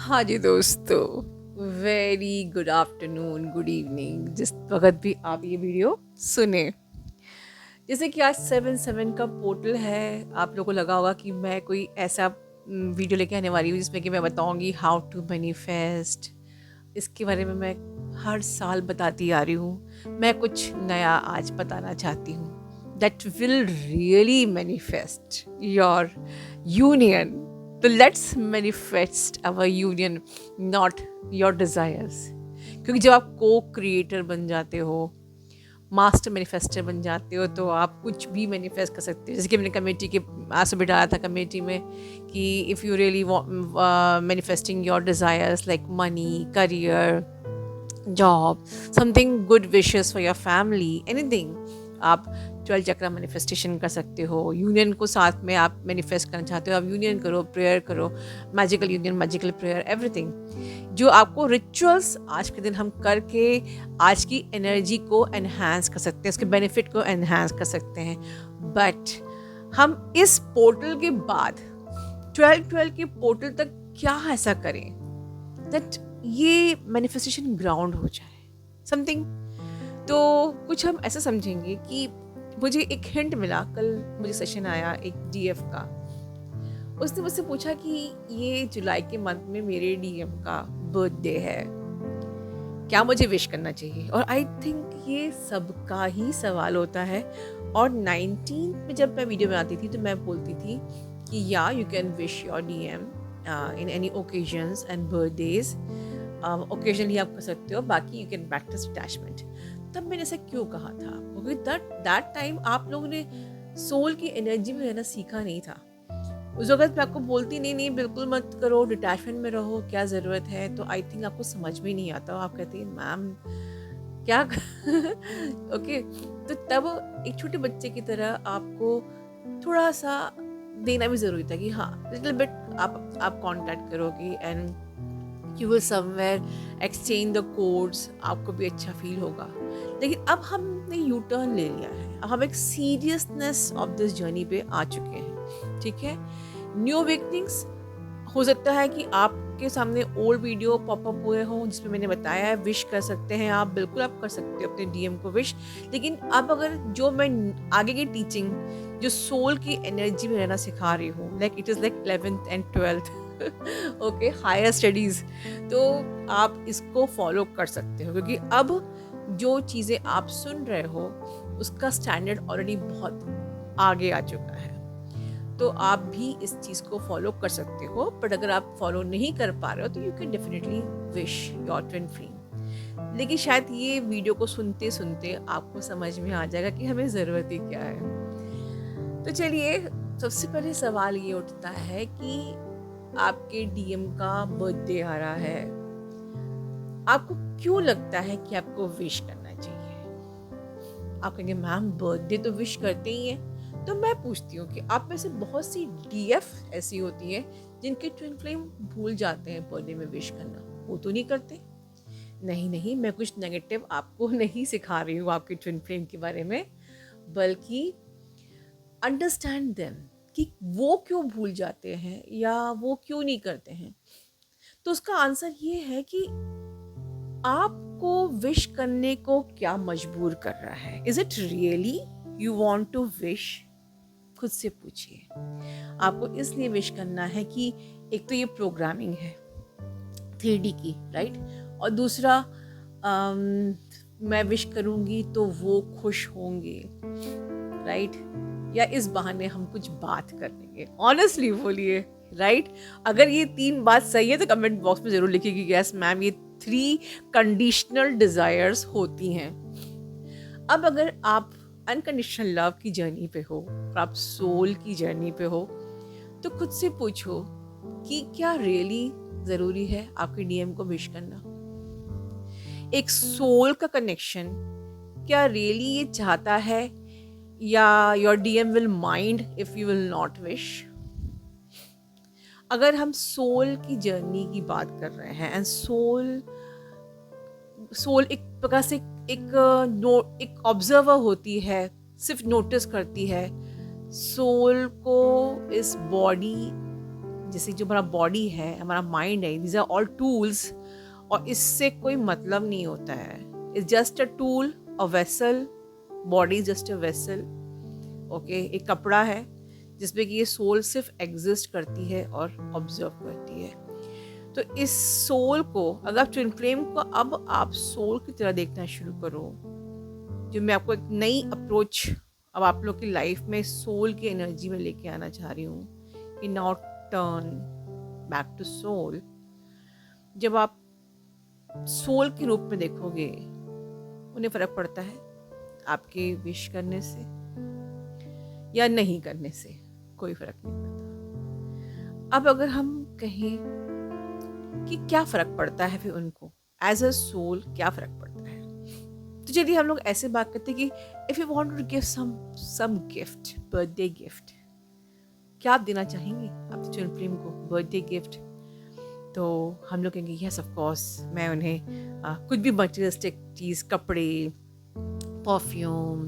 हाँ जी दोस्तों, very good afternoon, good evening, जिस वक्त भी आप ये वीडियो सुने। जैसे कि आज 7/7 का पोर्टल है, आप लोगों को लगा होगा कि मैं कोई ऐसा वीडियो लेके आने वाली हूँ जिसमें कि मैं बताऊँगी हाउ टू मैनिफेस्ट। इसके बारे में मैं हर साल बताती आ रही हूँ। मैं कुछ नया आज बताना चाहती हूँ that will really manifest your union. तो let's manifest our union, not your desires. क्योंकि जब आप को क्रिएटर बन जाते हो, मास्टर मैनिफेस्टर बन जाते हो, तो आप कुछ भी मैनिफेस्ट कर सकते हो। जैसे कि मैंने कमेटी के आज सुबह डाला था कमेटी में कि if you really manifesting your desires like money, career, job, something good wishes for your family, anything, आप 12 चक्रा मैनिफेस्टेशन कर सकते हो। यूनियन को साथ में आप मैनिफेस्ट करना चाहते हो, आप यूनियन करो, प्रेयर करो, magical union, magical prayer, everything. जो आपको रिचुअल्स आज के दिन हम करके आज की एनर्जी को एनहांस कर सकते हैं, उसके बेनिफिट को एनहांस कर सकते हैं। बट हम इस पोर्टल के बाद 12/12 के पोर्टल तक क्या ऐसा करें दैट ये मैनिफेस्टेशन ग्राउंड हो जाए समथिंग। तो कुछ हम ऐसा समझेंगे कि मुझे एक हिंट मिला, कल मुझे सेशन आया एक डीएफ का। उसने मुझसे पूछा कि ये जुलाई के मंथ में मेरे डीएम का बर्थडे है, क्या मुझे विश करना चाहिए। और आई थिंक ये सबका ही सवाल होता है। और 19 में जब मैं वीडियो बनाती थी तो मैं बोलती थी कि या you can wish your DM in any occasions and birthdays. Occasionally आप कर सकते हो, बाकी यू कैन प्रैक्टिस अटैचमेंट। तब मैंने ऐसा क्यों कहा था, क्योंकि दैट टाइम आप लोगों ने सोल की एनर्जी में रहना सीखा नहीं था। उस वक्त मैं आपको बोलती नहीं नहीं बिल्कुल मत करो, डिटैचमेंट में रहो, क्या ज़रूरत है, तो आई थिंक आपको समझ में नहीं आता। आप कहती हैं मैम क्या ओके। तो तब एक छोटे बच्चे की तरह आपको थोड़ा सा देना भी ज़रूरी था कि हाँ लिटिल बिट आप कांटेक्ट करोगी and you will somewhere exchange the codes, आपको भी अच्छा फील होगा। लेकिन अब हमने यू टर्न ले लिया है, अब हम एक सीरियसनेस ऑफ दिस जर्नी पे आ चुके हैं। ठीक है, न्यू अवेकनिंग्स हो सकता है कि आपके सामने ओल्ड वीडियो पॉपअप हुए हों जिसमें मैंने बताया है विश कर सकते हैं आप, बिल्कुल आप कर सकते हो अपने डीएम को विश। लेकिन अब अगर जो मैं आगे की टीचिंग जो सोल की एनर्जी में रहना सिखा रही हूँ, like it is like 11th and 12th okay, higher studies, तो आप इसको फॉलो कर सकते हो। क्योंकि अब जो चीज़ें आप सुन रहे हो उसका स्टैंडर्ड ऑलरेडी बहुत आगे आ चुका है, तो आप भी इस चीज़ को फॉलो कर सकते हो। बट अगर आप फॉलो नहीं कर पा रहे हो तो you can definitely wish your twin flame. लेकिन शायद ये वीडियो को सुनते सुनते आपको समझ में आ जाएगा कि हमें ज़रूरत ही क्या है। तो चलिए, सबसे पहले सवाल ये उठता है कि आपके डीएम का बर्थडे आ रहा है, आपको क्यों लगता है कि आपको विश करना चाहिए। आप कहेंगे मैम बर्थडे तो विश करते ही हैं। तो मैं पूछती हूँ कि आप में से बहुत सी डीएफ ऐसी होती हैं जिनके ट्विन फ्लेम भूल जाते हैं बर्थडे में विश करना, वो तो नहीं करते। नहीं नहीं, मैं कुछ नेगेटिव आपको नहीं सिखा रही हूँ आपके ट्विन फ्लेम के बारे में, बल्कि अंडरस्टैंड देम कि वो क्यों भूल जाते हैं या वो क्यों नहीं करते हैं। तो उसका आंसर ये है कि आपको विश करने को क्या मजबूर कर रहा है। Is it really you want to wish? खुद से पूछिए। आपको इसलिए विश करना है कि एक तो ये प्रोग्रामिंग है 3D की, राइट, और दूसरा मैं विश करूंगी तो वो खुश होंगे, राइट, या इस बहाने हम कुछ बात कर लेंगे। ऑनेस्टली बोलिए, राइट। अगर ये 3 बात सही है तो कमेंट बॉक्स में जरूर लिखिए कि यस मैम ये 3 कंडीशनल डिजायर्स होती हैं। अब अगर आप अनकंडीशनल लव की जर्नी पे हो और आप सोल की जर्नी पे हो, तो खुद से पूछो कि क्या रियली जरूरी है आपके डीएम को विश करना। एक सोल का कनेक्शन क्या रियली ये चाहता है, या your DM will mind if you will not wish. अगर हम सोल की जर्नी की बात कर रहे हैं एंड सोल एक प्रकार से एक ऑब्जर्वर होती है, सिर्फ नोटिस करती है। सोल को इस बॉडी जैसे जो हमारा बॉडी है, हमारा माइंड है, दीज आर ऑल टूल्स, और इससे कोई मतलब नहीं होता है. It's just a tool, a vessel. Body is just a vessel. Okay, एक कपड़ा है जिसमें कि ये सोल सिर्फ एग्जिस्ट करती है और ऑब्जर्व करती है. तो इस सोल को, अगर आप ट्विन फ्लेम को अब आप सोल की तरह देखना शुरू करो, जो मैं आपको एक नई अप्रोच अब आप लोग की लाइफ में सोल की एनर्जी में लेके आना चाह रही हूँ कि now turn back to soul. जब आप सोल के रूप में देखोगे, उन्हें फ़र्क पड़ता है आपके विश करने से या नहीं करने से, कोई फ़र्क नहीं पड़ता. अब अगर हम कहें कि क्या फ़र्क पड़ता है फिर उनको एज अ सोल, क्या फ़र्क पड़ता है, तो चलिए हम लोग ऐसे बात करते हैं कि if you want to give some gift, birthday gift, क्या आप देना चाहेंगे अपनी ट्विन फ्लेम को बर्थडे गिफ्ट? तो हम लोग कहेंगे यस ऑफ कोर्स, मैं उन्हें कुछ भी मटेरियलिस्टिक चीज़, कपड़े, परफ्यूम,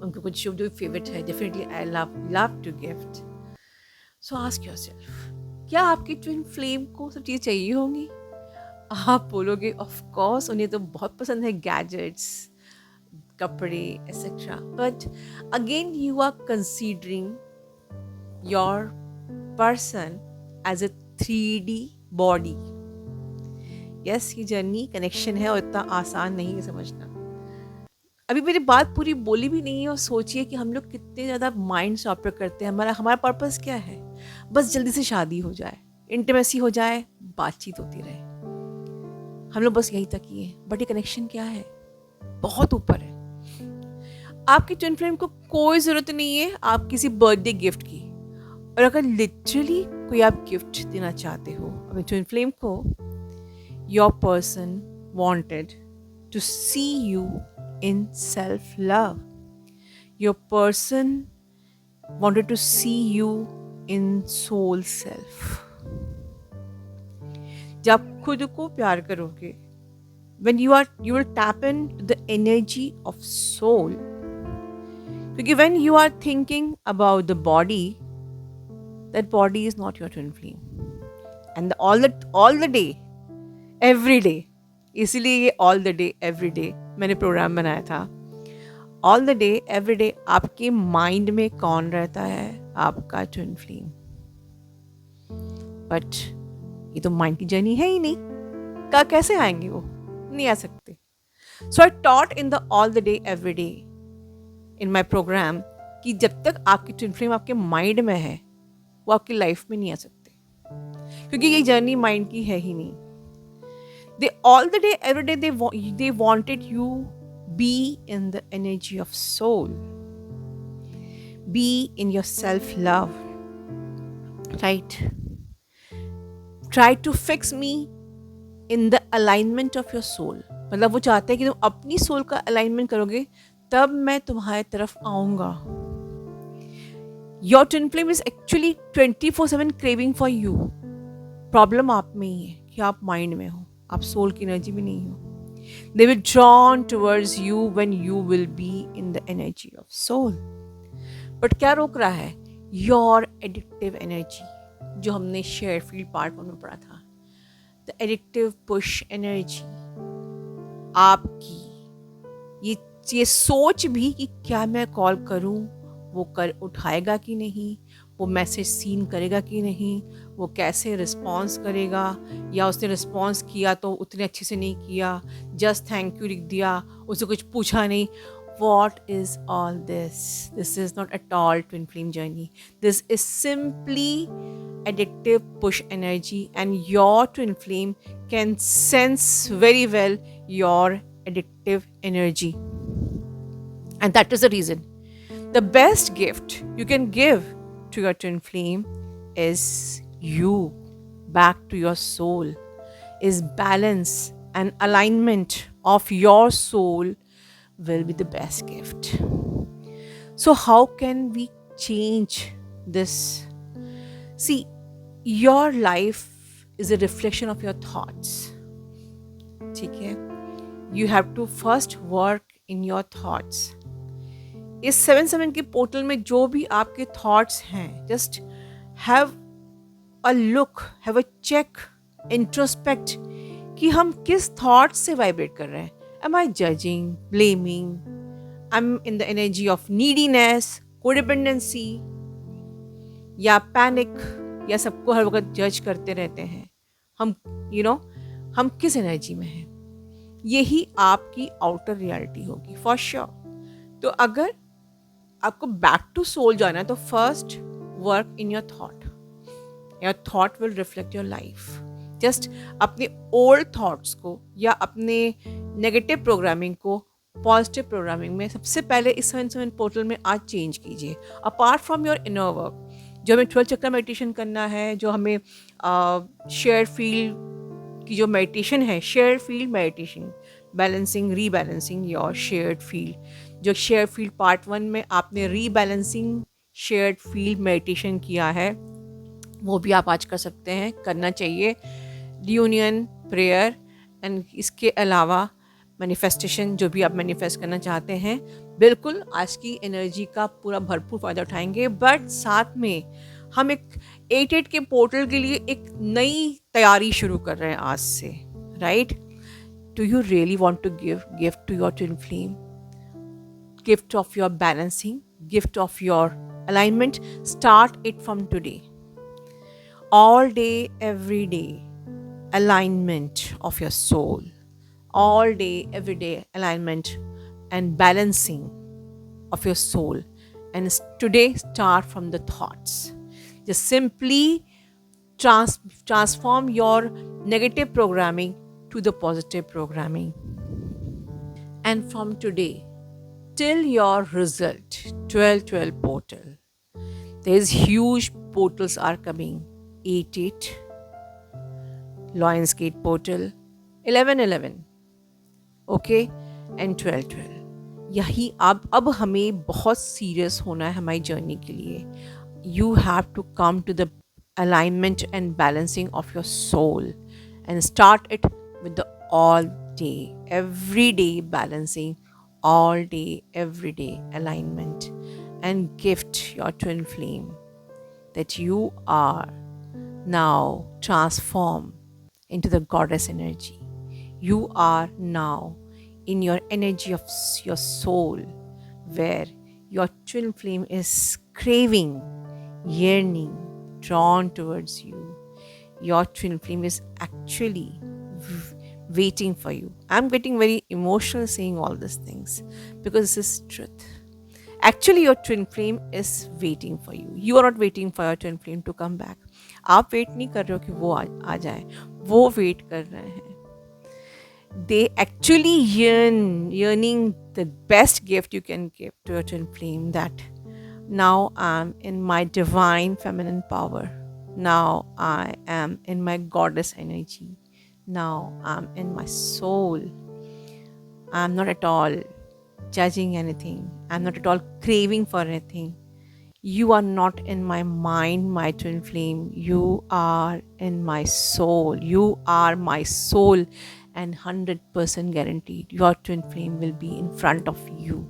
उनको कुछ जो फेवरेट है, definitely I love to gift. So ask yourself, क्या आपकी ट्विन फ्लेम को सब चीज़ चाहिए होंगी? आप बोलोगे ऑफ कोर्स, उन्हें तो बहुत पसंद है गैजेट्स, कपड़े etcetera. But again you are considering your person as a 3D body. Yes, ये जर्नी कनेक्शन है और इतना आसान नहीं है समझना. अभी मेरी बात पूरी बोली भी नहीं है और सोचिए कि हम लोग कितने ज़्यादा माइंड से ऑपरेट करते हैं. हमारा पर्पस क्या है? बस जल्दी से शादी हो जाए, इंटीमेसी हो जाए, बातचीत होती रहे. हम लोग बस यही तक ही है. बट ये कनेक्शन क्या है? बहुत ऊपर है. आपकी ट्विन फ्लेम को कोई ज़रूरत नहीं है आप किसी बर्थडे गिफ्ट की. और अगर लिटरली कोई आप गिफ्ट देना चाहते हो अपनी ट्विन फ्लेम को, your person wanted to see you in self-love. Your person wanted to see you in soul self. जब आप खुद को प्यार करोगे, when you will tap into the energy of soul. क्योंकि when you are thinking about the body, that body is not your twin flame. And all the day, every day, इसीलिए ये all the day every day मैंने programme बनाया था. All the day every day आपके mind में कौन रहता है? आपका ट्विन फ्लेम. बट ये तो माइंड की जर्नी है ही नहीं, का कैसे आएंगे वो? नहीं आ सकते. So I thought in the all the day every day in my program कि जब तक आपकी ट्विन फ्लेम आपके माइंड में है, वो आपकी लाइफ में नहीं आ सकते, क्योंकि ये जर्नी माइंड की है ही नहीं. They all the day, every day, they wanted you be in the energy of soul, be in your self-love, right? Try to fix me in the alignment of your soul. मतलब वो चाहते हैं कि तुम अपनी सोल का alignment करोगे तब मैं तुम्हारी तरफ आऊँगा. Your twin flame is actually 24/7 craving for you. Problem आप में ही है कि आप माइंड में हो, आप सोल की एनर्जी में नहीं हो. They will drawn towards you when you will be in the energy of soul. But क्या रोक रहा है? Your addictive energy, जो हमने शेयर फील्ड पार्ट 1 में पढ़ा था. The addictive push energy. आपकी ये सोच भी कि क्या मैं कॉल करूं, वो उठाएगा कि नहीं, वो मैसेज सीन करेगा कि नहीं, वो कैसे रिस्पॉन्स करेगा, या उसने रिस्पॉन्स किया तो उतने अच्छे से नहीं किया, जस्ट थैंक यू लिख दिया, उसे कुछ पूछा नहीं. What is all this? This is not at all twin flame journey. This is simply addictive push energy, and your twin flame can sense very well your addictive energy. And that is the reason. The best gift you can give to your twin flame is you, back to your soul, is balance and alignment of your soul will be the best gift. So how can we change this? See, your life is a reflection of your thoughts. ठीक है? You have to first work in your thoughts. इस 7/7 के portal में जो भी आपके thoughts हैं, just have a look, have a check, introspect कि हम किस थॉट से वाइब्रेट कर रहे हैं. Am I judging, blaming, I am in the energy of neediness, codependency या पैनिक, या सबको हर वक्त जज करते रहते हैं. हम यू नो हम किस एनर्जी में हैं, यही आपकी आउटर रियलिटी होगी फॉर श्योर. तो अगर आपको बैक टू सोल जाना है तो first work in your thought. Your thought will reflect your life. Just अपने ओल्ड थॉट्स को या अपने नेगेटिव प्रोग्रामिंग को पॉजिटिव प्रोग्रामिंग में सबसे पहले इस 7-7 पोर्टल में आज चेंज कीजिए. Apart from your inner work, जो हमें 12 चक्र मेडिटेशन करना है, जो हमें शेयर फील्ड की जो मेडिटेशन है, share field meditation, balancing rebalancing your shared field. जो शेयर फील्ड पार्ट 1 में आपने रीबैलेंसिंग शेयर्ड फील्ड मेडिटेशन किया है, वो भी आप आज कर सकते हैं, करना चाहिए. रियूनियन प्रेयर एंड इसके अलावा मैनिफेस्टेशन, जो भी आप मैनिफेस्ट करना चाहते हैं, बिल्कुल आज की एनर्जी का पूरा भरपूर फ़ायदा उठाएंगे. बट साथ में हम एक 8-8 के पोर्टल के लिए एक नई तैयारी शुरू कर रहे हैं आज से, right? Do you really want to give gift to your twin flame? Gift of your balancing, gift of your alignment. Start it from today. All day, every day, alignment of your soul. All day, every day, alignment and balancing of your soul. And today, start from the thoughts. Just simply transform your negative programming to the positive programming. And from today, till your result, 12-12 portal. There's huge portals are coming. 8-8, Lionsgate portal, 11-11, okay, and 12-12. यही अब हमें बहुत serious होना है हमारी journey के लिए. You have to come to the alignment and balancing of your soul and start it with the all day, every day balancing, all day, every day alignment, and gift your twin flame that you are now transformed into the goddess energy. You are now in your energy of your soul, where your twin flame is craving, yearning, drawn towards you. Your twin flame is actually waiting for you. I'm getting very emotional saying all these things because this is truth. Actually, your twin flame is waiting for you. You are not waiting for your twin flame to come back. आप wait नहीं कर रहे हो कि वो आ जाए, वो wait कर रहे हैं. They actually yearning the best gift you can give to your twin flame, that now I'm in my divine feminine power. Now I am in my goddess energy. Now I'm in my soul. I'm not at all judging anything. I'm not at all craving for anything. You are not in my mind, my twin flame. You are in my soul. You are my soul, and 100% guaranteed your twin flame will be in front of you.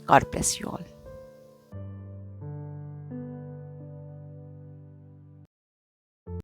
God bless you all.